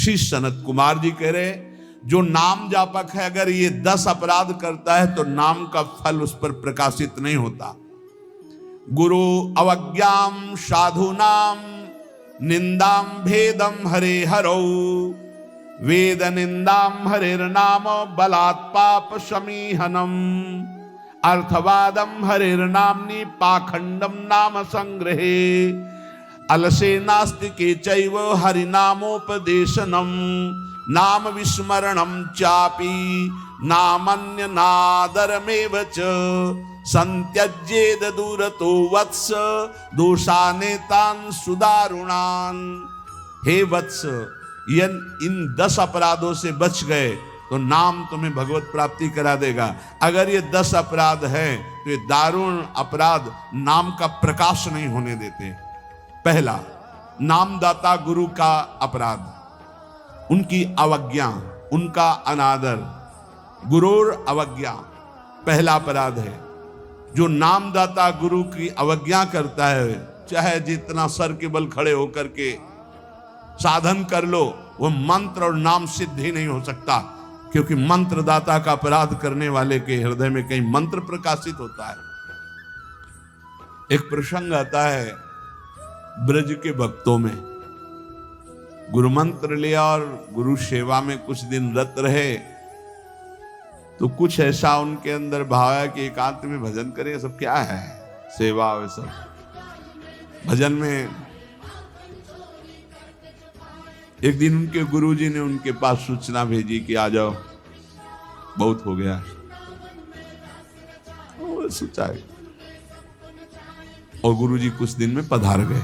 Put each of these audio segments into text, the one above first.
श्री सनत कुमार जी कह रहे, जो नाम जापक है अगर ये 10 अपराध करता है तो नाम का फल उस पर प्रकाशित नहीं होता। गुरु अवज्ञाम साधुनाम निंदाम भेदम हरे हरौ, वेद निंदाम हरेर्नाम बलात् पाप समीहनम, अर्थवादम हरेर्नाम्नि पाखंडम नाम संग्रहे, अलसे नास्तिके चैव हरिनामोपदेशनम, नाम विस्मरणम चापि नामन्य नादरमेव च, संत्यज्येद दूरतो वत्स दोषानेतान सुदारुणान। हे वत्स, इन 10 अपराधों से बच गए तो नाम तुम्हें भगवत प्राप्ति करा देगा। अगर ये 10 अपराध हैं तो ये दारुण अपराध नाम का प्रकाश नहीं होने देते। पहला, नामदाता गुरु का अपराध, उनकी अवज्ञा, उनका अनादर। गुरुर अवज्ञा पहला अपराध है। जो नामदाता गुरु की अवज्ञा करता है, चाहे जितना सर के बल खड़े होकर के साधन कर लो, वो मंत्र और नाम सिद्ध ही नहीं हो सकता, क्योंकि मंत्रदाता का अपराध करने वाले के हृदय में कहीं मंत्र प्रकाशित होता है। एक प्रसंग आता है ब्रज के भक्तों में, गुरु मंत्र लिया और गुरु सेवा में कुछ दिन रत रहे, तो कुछ ऐसा उनके अंदर भाव है कि एकांत में भजन करें। सब क्या है, सेवा वे सब भजन में। एक दिन उनके गुरुजी ने उनके पास सूचना भेजी कि आ जाओ, बहुत हो गया। और सोचा है, और गुरुजी कुछ दिन में पधार गए।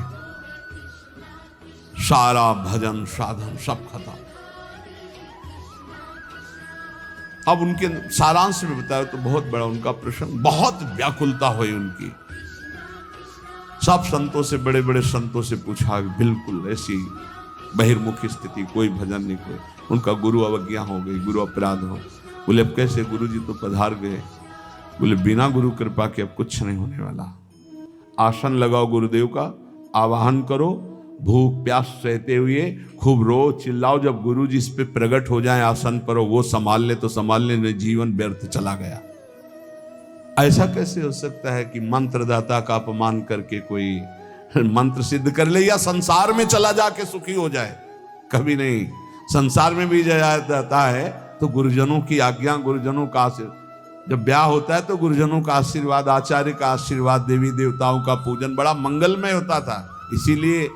सारा भजन साधन सब खत्म। अब उनके सारांश में बताया तो बहुत बड़ा उनका प्रसंग, बहुत व्याकुलता हुई उनकी। सब संतों से, बड़े बड़े संतों से पूछा, बिल्कुल ऐसी बहिर्मुखी स्थिति, कोई भजन नहीं, कोई। उनका गुरु अवज्ञा हो गई, गुरु अपराध हो। बोले अब कैसे, गुरु जी तो पधार गए। बोले बिना गुरु कृपा के अब कुछ नहीं होने वाला। आसन लगाओ गुरुदेव का, आवाहन करो, भूख प्यास सहते हुए खूब रो चिल्लाओ। जब गुरु जी इस पे प्रकट हो जाए आसन पर, वो संभाल ले तो संभाल ले, जीवन व्यर्थ चला गया। ऐसा कैसे हो सकता है कि मंत्रदाता का अपमान करके कोई मंत्र सिद्ध कर ले या संसार में चला जाके सुखी हो जाए? कभी नहीं। संसार में भी जाता है तो गुरुजनों की आज्ञा, गुरुजनों का आशीर्वाद। जब ब्याह होता है तो गुरुजनों का आशीर्वाद, आचार्य का आशीर्वाद, देवी देवताओं का पूजन बड़ा मंगलमय होता था। इसीलिए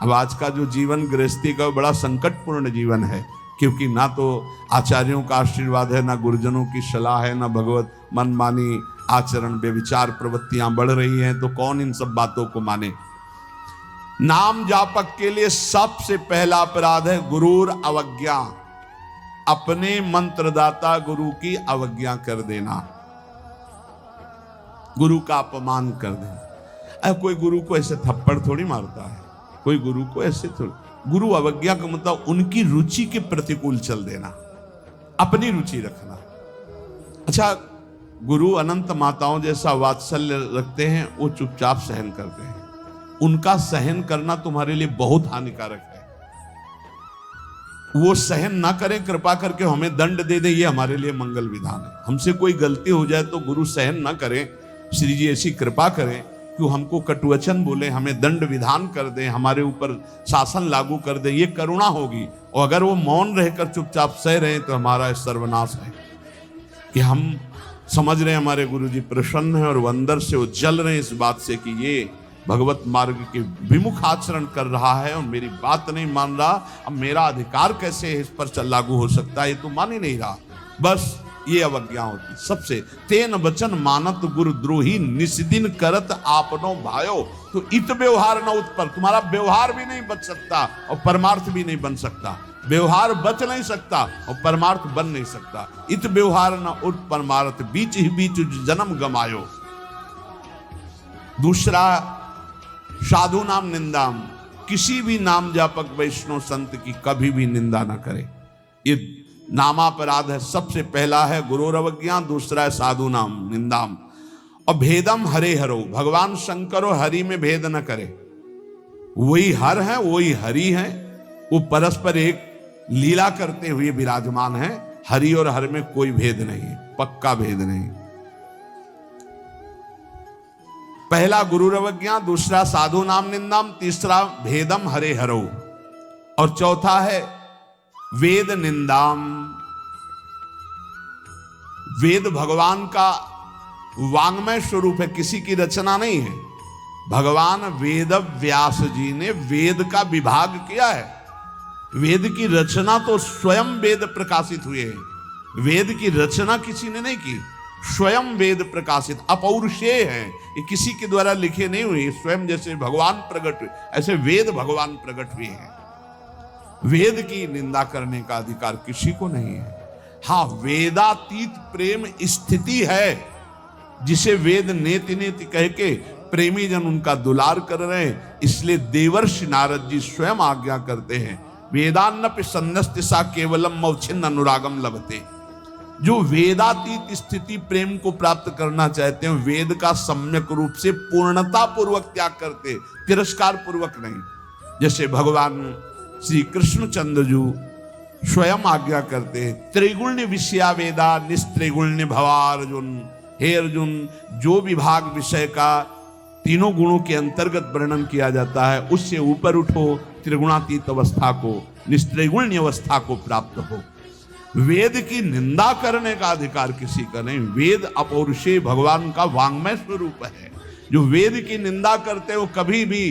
अब आज का जो जीवन गृहस्थी का बड़ा संकटपूर्ण जीवन है, क्योंकि ना तो आचार्यों का आशीर्वाद है, ना गुरुजनों की सलाह है, ना भगवत मनमानी आचरण व्यभिचार प्रवृत्तियां बढ़ रही हैं, तो कौन इन सब बातों को माने। नाम जापक के लिए सबसे पहला अपराध है गुरुर अवज्ञा, अपने मंत्रदाता गुरु की अवज्ञा कर देना, गुरु का अपमान कर देना। कोई गुरु को ऐसे थप्पड़ थोड़ी मारता है, कोई गुरु को ऐसे थोड़ी। गुरु अवज्ञा का मतलब उनकी रुचि के प्रतिकूल चल देना, अपनी रुचि रखना। अच्छा, गुरु अनंत माताओं जैसा वात्सल्य रखते हैं, वो चुपचाप सहन करते हैं। उनका सहन करना तुम्हारे लिए बहुत हानिकारक है। वो सहन ना करें, कृपा करके हमें दंड दे दे, ये हमारे लिए मंगल विधान है। हमसे कोई गलती हो जाए तो गुरु सहन ना करें, श्री जी ऐसी कृपा करें कि हमको कटुवचन बोले, हमें दंड विधान कर दें, हमारे ऊपर शासन लागू कर दें, ये करुणा होगी। और अगर वो मौन रहकर चुपचाप सह रहे हैं तो हमारा सर्वनाश है। कि हम समझ रहे हैं हमारे गुरुजी प्रसन्न हैं और वो अंदर से वो जल रहे हैं इस बात से कि ये भगवत मार्ग के विमुख आचरण कर रहा है और मेरी बात नहीं मान रहा, अब मेरा अधिकार कैसे इस पर लागू हो सकता है, ये तो मान ही नहीं रहा। बस ये अवज्ञा होती सबसे। तेन वचन मानत गुरु द्रोही निस्दिन करत आपनो भायो। तो इत व्यवहार न उत्पर, तुम्हारा व्यवहार भी नहीं बच सकता और परमार्थ भी नहीं बन सकता। व्यवहार बच नहीं सकता और परमार्थ बन नहीं सकता। इत व्यवहार न उत परमार्थ, बीच ही बीच जन्म गमायो। दूसरा, साधु नाम निंदाम, किसी भी नाम जापक वैष्णव संत की कभी भी निंदा ना करे। ये नामापराध है। सबसे पहला है गुरुर अवज्ञा, दूसरा है साधु नाम निंदाम। और भेदम हरे हरो, भगवान शंकर और हरि में भेद न करे। वही हर है, वही हरि है, वो परस्पर एक लीला करते हुए विराजमान है। हरि और हर में कोई भेद नहीं, पक्का भेद नहीं। पहला गुरुरवज्ञा, दूसरा साधु नाम निंदाम, तीसरा भेदम हरे हरो, और चौथा है वेद निंदाम। वेद भगवान का वांग्मय स्वरूप है, किसी की रचना नहीं है। भगवान वेद व्यास जी ने वेद का विभाग किया है। वेद की रचना तो स्वयं वेद प्रकाशित हुए हैं। वेद की रचना किसी ने नहीं की, स्वयं वेद प्रकाशित अपौरुषेय हैं। ये किसी के द्वारा लिखे नहीं हुए, स्वयं जैसे भगवान प्रकट हुए ऐसे वेद भगवान प्रकट हुए हैं। वेद की निंदा करने का अधिकार किसी को नहीं है। हाँ, वेदातीत प्रेम स्थिति है, जिसे वेद नेति नेति कह के प्रेमी जन उनका दुलार कर रहे हैं। इसलिए देवर्षि नारद जी स्वयं आज्ञा करते हैं, वेदान्नपि सन्नस्ति सा केवलम मौछिन्न अनुरागम लभते। जो वेदातीत स्थिति प्रेम को प्राप्त करना चाहते हैं, वेद का सम्यक रूप से पूर्णता पूर्वक त्याग करते, तिरस्कार पूर्वक नहीं। जैसे भगवान श्री कृष्णचंद्र जी स्वयं आज्ञा करते हैं, त्रिगुण्य विषया वेदा निस्त्रिगुण्य भवा अर्जुन। हे अर्जुन, जो विभाग विषय का तीनों गुणों के अंतर्गत वर्णन किया जाता है, उससे ऊपर उठो, त्रिगुणातीत अवस्था को, निस्त्रिगुण्य अवस्था को प्राप्त हो। वेद की निंदा करने का अधिकार किसी का नहीं। वेद अपौरुषेय भगवान का वांग्मय स्वरूप है। जो वेद की निंदा करते हो कभी भी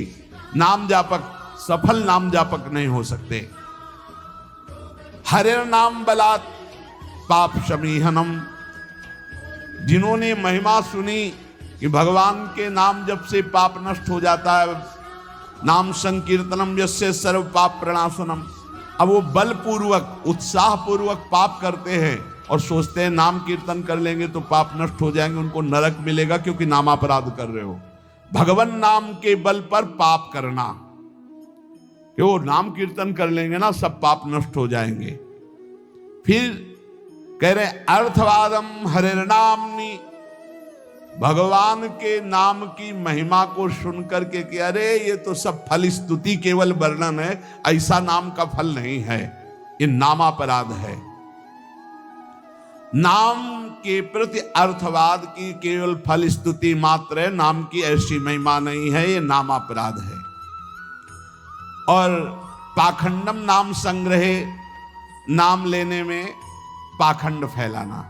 नाम जापक, सफल नाम जापक नहीं हो सकते। हरे नाम बलात् पाप शमीहनम। जिन्होंने महिमा सुनी कि भगवान के नाम जप से पाप नष्ट हो जाता है, नाम संकीर्तनम यस्य सर्व पाप प्रणाशनम, अब वो बलपूर्वक उत्साह पूर्वक पाप करते हैं और सोचते हैं नाम कीर्तन कर लेंगे तो पाप नष्ट हो जाएंगे, उनको नरक मिलेगा क्योंकि नामापराध कर रहे हो। भगवान नाम के बल पर पाप करना, कि वो नाम कीर्तन कर लेंगे ना सब पाप नष्ट हो जाएंगे। फिर कह रहे अर्थवादम हरिर्नामनि, भगवान के नाम की महिमा को सुनकर के कि अरे ये तो सब फल स्तुति केवल वर्णन है, ऐसा नाम का फल नहीं है, ये नामापराध है। नाम के प्रति अर्थवाद की केवल फल स्तुति मात्र है, नाम की ऐसी महिमा नहीं है, ये नामापराध है। और पाखंडम नाम संग्रहे, नाम लेने में पाखंड फैलाना,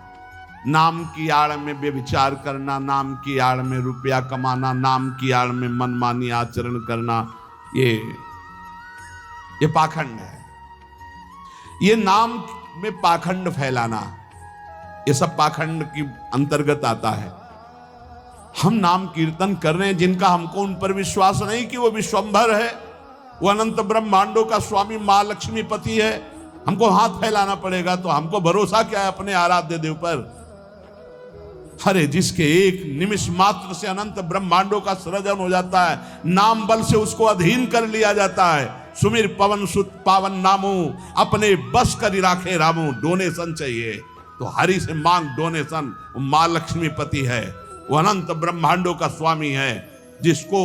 नाम की आड़ में व्यभिचार करना, नाम की आड़ में रुपया कमाना, नाम की आड़ में मनमानी आचरण करना, ये पाखंड है। ये नाम में पाखंड फैलाना, ये सब पाखंड की अंतर्गत आता है। हम नाम कीर्तन कर रहे हैं, जिनका हमको उन पर विश्वास नहीं कि वो विश्वंभर है, वो अनंत ब्रह्मांडों का स्वामी मां लक्ष्मी पति है, हमको हाथ फैलाना पड़ेगा। तो हमको भरोसा क्या है अपने आराध्य देव पर? अरे जिसके एक निमिष मात्र से अनंत ब्रह्मांडों का सृजन हो जाता है, नाम बल से उसको अधीन कर लिया जाता है। सुमिर पवन सुत पावन नामो, अपने बस कर राखे रामो। डोनेशन चाहिए तो हरि से मांग डोनेशन। मां लक्ष्मी पति है, वो अनंत ब्रह्मांडों का स्वामी है। जिसको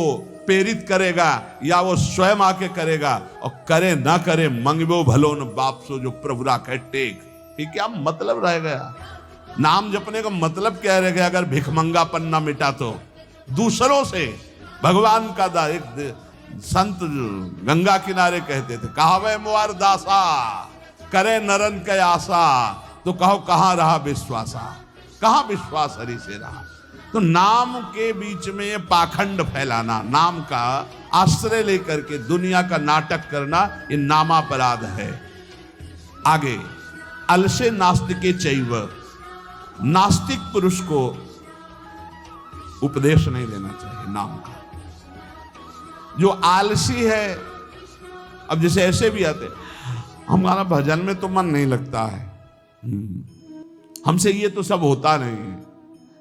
प्रेरित करेगा या वो स्वयं आके करेगा, और करे ना करे मंगबो भलो न बाप सो जो प्रभु राखे टेक। ये क्या मतलब रह गया? नाम जपने का मतलब क्या रह गया अगर भिखमंगापन ना मिटा तो? दूसरों से भगवान का एक संत गंगा किनारे कहते थे, कहावे मुआर दासा करे नरन के आशा, तो कहो कहां रहा विश्वासा, कहां विश्वास हरि से रहा। तो नाम के बीच में ये पाखंड फैलाना, नाम का आश्रय लेकर के दुनिया का नाटक करना, ये नामापराध है। आगे अलसे नास्तिके चैव, नास्तिक पुरुष को उपदेश नहीं देना चाहिए नाम का। जो आलसी है, अब जैसे ऐसे भी आते, हमारा भजन में तो मन नहीं लगता है, हमसे ये तो सब होता नहीं है,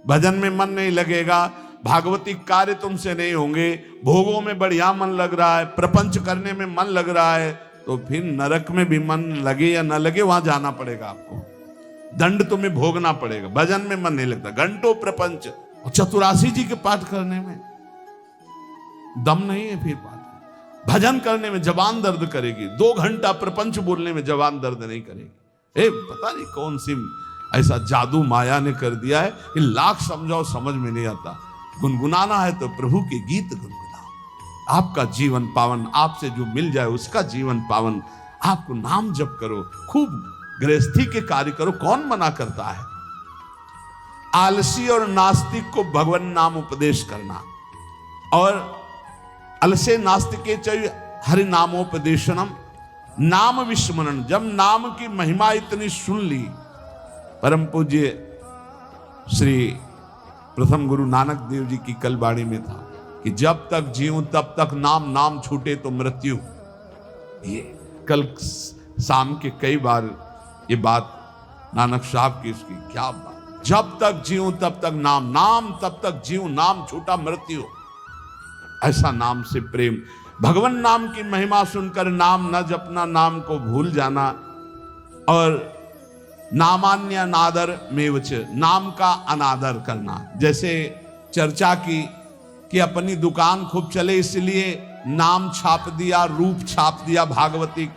भजन में मन नहीं लगेगा, भागवती कार्य तुमसे नहीं होंगे, भोगों में बढ़िया मन लग रहा है, प्रपंच करने में मन लग रहा है, तो फिर नरक में भी मन लगे या न लगे वहां जाना पड़ेगा आपको, दंड तुम्हें भोगना पड़ेगा। भजन में मन नहीं लगता, घंटों प्रपंच, और चतुरासी जी के पाठ करने में दम नहीं है फिर पाठ। भजन करने में जबान दर्द करेगी, 2 घंटा प्रपंच बोलने में जबान दर्द नहीं करेगी। पता नहीं कौन सी ऐसा जादू माया ने कर दिया है कि लाख समझाओ समझ में नहीं आता। गुनगुनाना है तो प्रभु के गीत गुनगुनाओ, आपका जीवन पावन, आपसे जो मिल जाए उसका जीवन पावन। आपको नाम जप करो, खूब गृहस्थी के कार्य करो, कौन मना करता है। आलसी और नास्तिक को भगवान नाम उपदेश करना, और अलसे नास्तिके च हरि नामोपदेशनम, नाम विस्मरण। जब नाम की महिमा इतनी सुन ली, परम पूज्य श्री प्रथम गुरु नानक देव जी की कल वाणी में था कि जब तक जीऊं तब तक नाम, नाम छूटे तो मृत्यु। ये कल शाम के कई बार ये बात नानक साहब की, इसकी क्या बात, जब तक जीऊं तब तक नाम, नाम तब तक जीऊं, नाम छूटा मृत्यु। ऐसा नाम से प्रेम, भगवान नाम की महिमा सुनकर नाम न जपना, नाम को भूल जाना, और नामान्य अनादर मेवच, नाम का अनादर करना। जैसे चर्चा की कि अपनी दुकान खूब चले इसलिए नाम छाप दिया, रूप छाप दिया भागवती,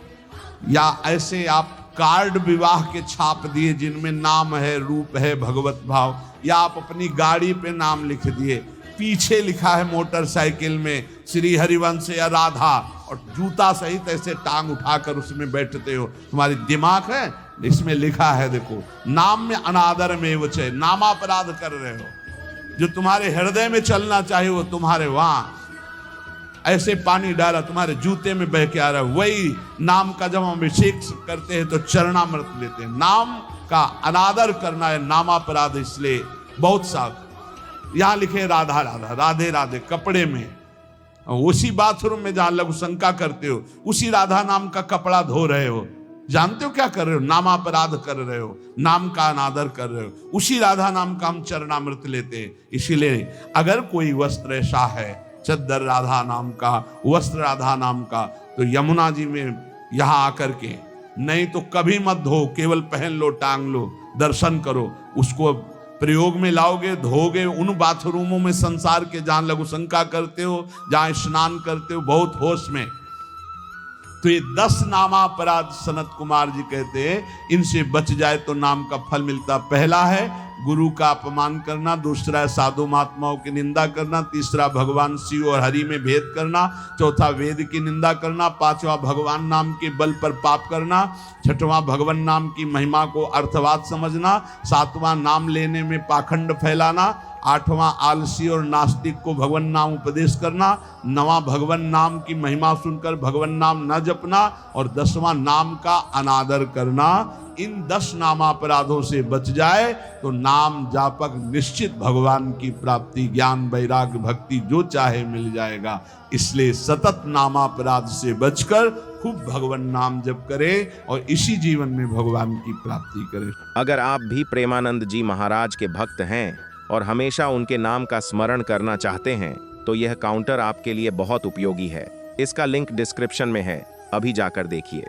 या ऐसे आप कार्ड विवाह के छाप दिए जिनमें नाम है, रूप है, भगवत भाव, या आप अपनी गाड़ी पे नाम लिख दिए, पीछे लिखा है मोटरसाइकिल में श्री हरिवंश या राधा, और जूता सहित ऐसे टांग उठाकर उसमें बैठते हो। तुम्हारी दिमाग है, इसमें लिखा है देखो, नाम में अनादर में वचे, नामापराध कर रहे हो। जो तुम्हारे हृदय में चलना चाहिए वो तुम्हारे वहां ऐसे पानी डाला, तुम्हारे जूते में बह के आ रहा है। वही नाम का जब हम अभिषेक करते हैं तो चरणामृत लेते हैं। नाम का अनादर करना है नामापराध। इसलिए बहुत सा यहां लिखे राधा राधा, राधे राधे कपड़े में, उसी बाथरूम में जहां लघु शंका करते हो उसी राधा नाम का कपड़ा धो रहे हो। जानते हो क्या कर रहे हो? नामापराध कर रहे हो, नाम का अनादर कर रहे हो। उसी राधा नाम का हम चरणामृत लेते हैं। इसीलिए अगर कोई वस्त्र ऐसा है, चद्दर राधा नाम का, वस्त्र राधा नाम का, तो यमुना जी में यहां आकर के, नहीं तो कभी मत धो, केवल पहन लो, टांग लो, दर्शन करो, उसको प्रयोग में लाओगे, धोगे उन बाथरूमों में संसार के जहां लघु शंका करते हो, जहां स्नान करते हो बहुत होश में। तो ये 10 नामापराध सनत कुमार जी कहते हैं, इनसे बच जाए तो नाम का फल मिलता। पहला है गुरु का अपमान करना, दूसरा है साधु महात्माओं की निंदा करना, तीसरा भगवान शिव और हरि में भेद करना, चौथा वेद की निंदा करना, पांचवा भगवान नाम के बल पर पाप करना, छठवां भगवान नाम की महिमा को अर्थवाद समझना, सातवां नाम लेने में पाखंड फैलाना, आठवां आलसी और नास्तिक को भगवान नाम उपदेश करना, नवां भगवान नाम की महिमा सुनकर भगवान नाम न जपना, और 10वां नाम का अनादर करना। इन 10 नामापराधों से बच जाए तो नाम जापक निश्चित भगवान की प्राप्ति, ज्ञान, वैराग्य, भक्ति जो चाहे मिल जाएगा। इसलिए सतत नामापराध से बचकर खूब भगवान नाम जप करें और इसी जीवन में भगवान की प्राप्ति करें। अगर आप भी प्रेमानंद जी महाराज के भक्त हैं और हमेशा उनके नाम का स्मरण करना चाहते हैं तो यह काउंटर आपके लिए बहुत उपयोगी है। इसका लिंक डिस्क्रिप्शन में है, अभी जाकर देखिए।